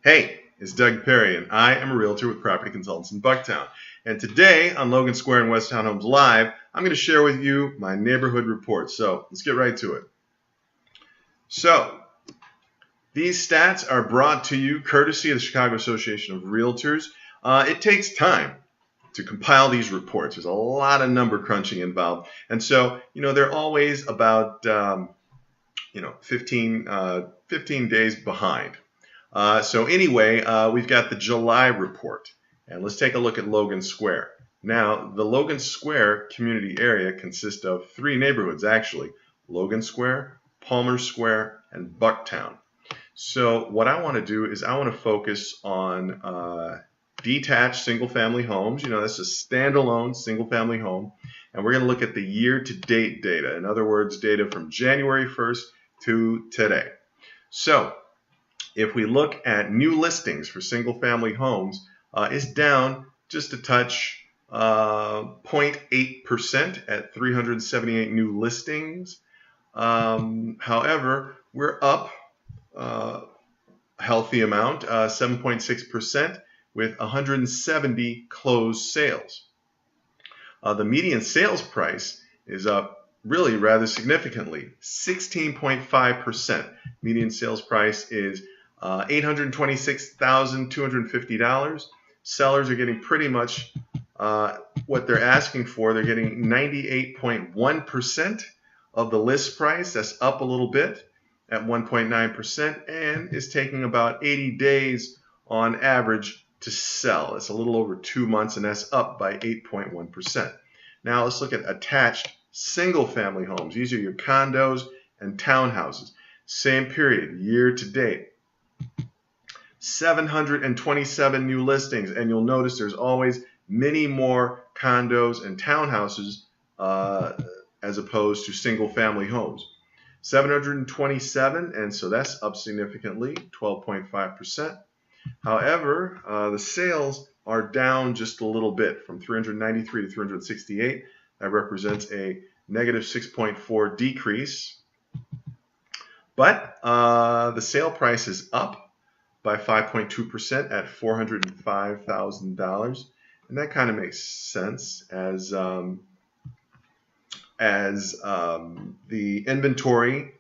Hey, it's DPerry, and I am a realtor with Property Consultants in Bucktown. And today on Logan Square and Westtown Homes Live, I'm going to share with you my neighborhood report. So let's get right to it. So these stats are brought to you courtesy of the Chicago Association of Realtors. It takes time to compile these reports. There's a lot of number crunching involved. And so, they're always about 15 days behind. So anyway, we've got the July report, and let's take a look at Logan Square. Now, the Logan Square community area consists of three neighborhoods, actually: Logan Square, Palmer Square, and Bucktown. So what I want to do is I want to focus on detached single-family homes. That's a standalone single-family home, and we're going to look at the year-to-date data. In other words, data from January 1st to today. So if we look at new listings for single-family homes, it's down just a touch, 0.8% at 378 new listings. However, we're up a healthy amount, 7.6%, with 170 closed sales. The median sales price is up really rather significantly, 16.5%. Median sales price is $826,250. Sellers are getting pretty much what they're asking for. They're getting 98.1% of the list price. That's up a little bit at 1.9%, and is taking about 80 days on average to sell. It's a little over 2 months, and that's up by 8.1%. Now let's look at attached single-family homes. These are your condos and townhouses. Same period, year to date. 727 new listings, and you'll notice there's always many more condos and townhouses as opposed to single-family homes. 727, and so that's up significantly, 12.5%. However, the sales are down just a little bit, from 393 to 368. That represents a negative 6.4 decrease. But the sale price is up by 5.2% at $405,000, and that kind of makes sense as the inventory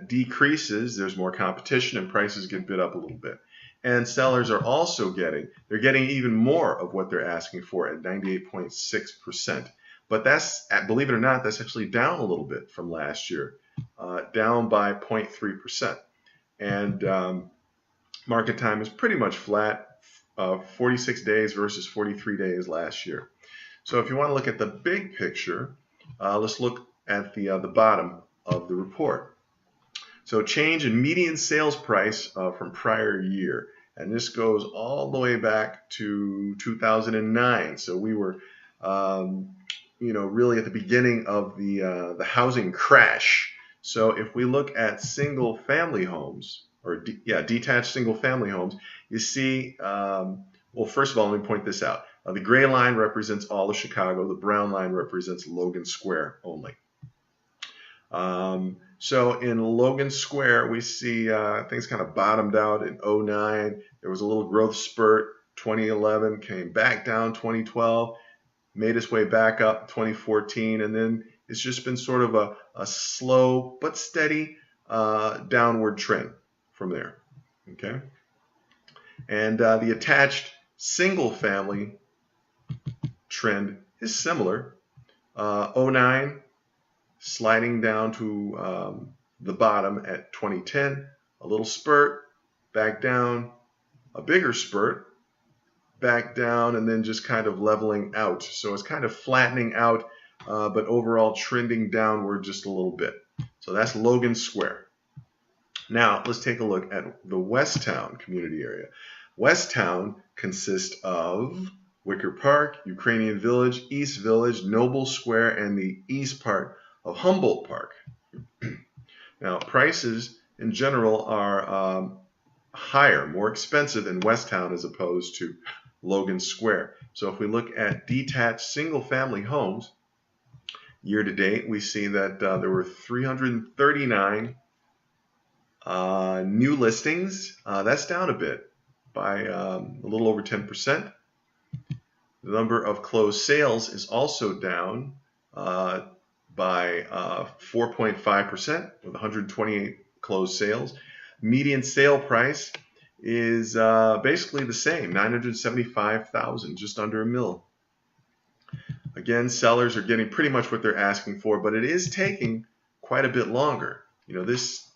decreases. There's more competition and prices get bid up a little bit. And sellers are also getting even more of what they're asking for at 98.6%. But that's, believe it or not, that's actually down a little bit from last year, down by 0.3%. And market time is pretty much flat, 46 days versus 43 days last year. So if you want to look at the big picture, let's look at the bottom of the report. So change in median sales price from prior year. And this goes all the way back to 2009. So we were, really at the beginning of the housing crash. So if we look at single-family homes, or detached single-family homes, you see, well, first of all, let me point this out. The gray line represents all of Chicago. The brown line represents Logan Square only. So in Logan Square, we see things kind of bottomed out in 2009. There was a little growth spurt. 2011 came back down. 2012 made its way back up. 2014, and then it's just been sort of a slow but steady downward trend from there. Okay, and the attached single-family trend is similar. 2009 sliding down to the bottom at 2010, a little spurt, back down, a bigger spurt, back down, and then just kind of leveling out. So it's kind of flattening out, but overall trending downward just a little bit. So that's Logan Square. Now let's take a look at the Westtown community area. Westtown consists of Wicker Park, Ukrainian Village, East Village, Noble Square, and the east part of Humboldt Park. Now, prices in general are higher, more expensive in Westtown as opposed to Logan Square. So if we look at detached single-family homes, year to date, we see that there were 339 new listings. That's down a bit. by a little over 10%. The number of closed sales is also down by 4.5% with 128 closed sales. Median sale price is basically the same, $975,000, just under $1 million. Again, sellers are getting pretty much what they're asking for, but it is taking quite a bit longer. You know, this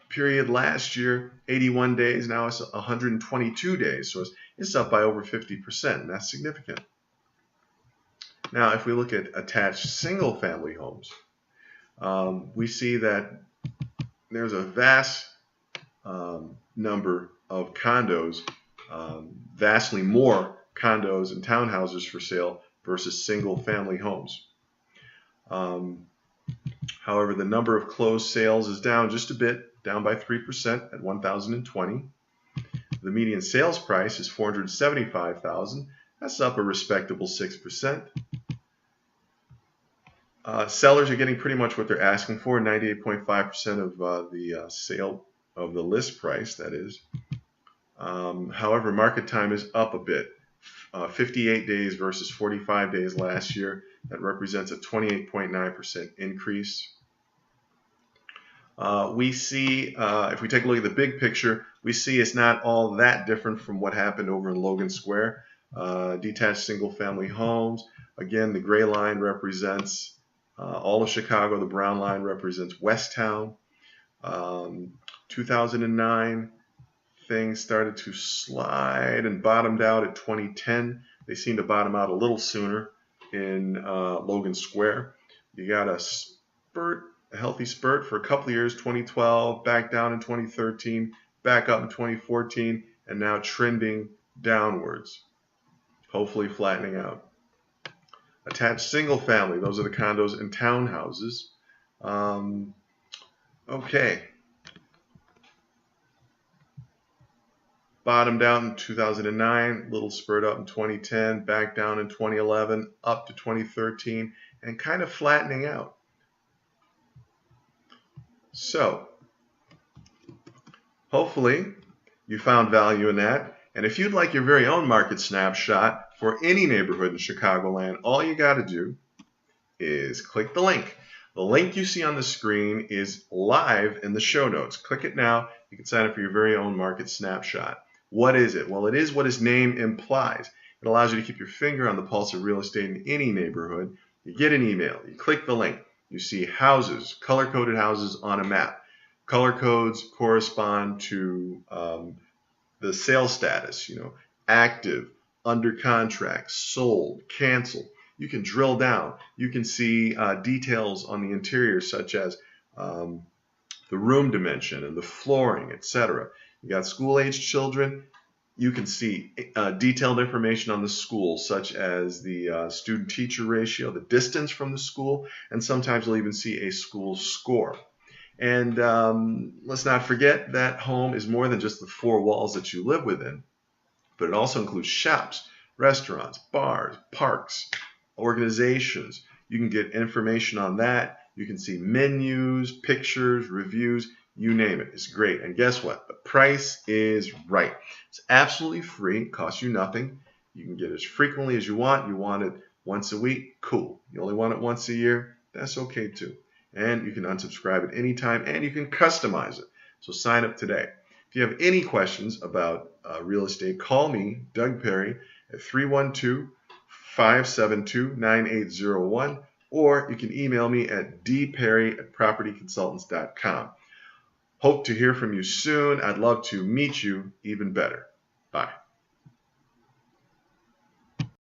period last year, 81 days, now it's 122 days, so it's up by over 50%, and that's significant. Now, if we look at attached single-family homes, we see that there's a vast number of condos, vastly more condos and townhouses for sale versus single-family homes. However, the number of closed sales is down just a bit, down by 3% at 1,020. The median sales price is $475,000. That's up a respectable 6%. Sellers are getting pretty much what they're asking for, 98.5% of the sale of the list price, that is. However, market time is up a bit, 58 days versus 45 days last year. That represents a 28.9% increase. We see, if we take a look at the big picture, we see it's not all that different from what happened over in Logan Square. Detached single-family homes. Again, the gray line represents all of Chicago. The brown line represents West Town. 2009, things started to slide and bottomed out at 2010. They seem to bottom out a little sooner in Logan Square. You got a spurt, a healthy spurt for a couple of years, 2012, back down in 2013, back up in 2014, and now trending downwards, hopefully flattening out. Attached single family, those are the condos and townhouses. Okay. Bottomed out in 2009, little spurt up in 2010, back down in 2011, up to 2013, and kind of flattening out. So, hopefully you found value in that. And if you'd like your very own market snapshot for any neighborhood in Chicagoland, all you got to do is click the link. The link you see on the screen is live in the show notes. Click it now. You can sign up for your very own market snapshot. What is it? Well, it is what its name implies. It allows you to keep your finger on the pulse of real estate in any neighborhood. You get an email. You click the link. You see houses, color-coded houses on a map. Color codes correspond to the sales status, active, under contract, sold, canceled. You can drill down. You can see details on the interior, such as the room dimension and the flooring, etc. You got school-aged children. You can see detailed information on the school, such as the student-teacher ratio, the distance from the school, and sometimes you'll even see a school score. And let's not forget that home is more than just the four walls that you live within, but it also includes shops, restaurants, bars, parks, organizations. You can get information on that. You can see menus, pictures, reviews, you name it. It's great. And guess what? The price is right. It's absolutely free. It costs you nothing. You can get it as frequently as you want. You want it once a week? Cool. You only want it once a year? That's okay too. And you can unsubscribe at any time, and you can customize it. So sign up today. If you have any questions about real estate, call me, Doug Perry, at 312-572-9801, or you can email me at dperry@propertyconsultants.com. Hope to hear from you soon. I'd love to meet you even better. Bye.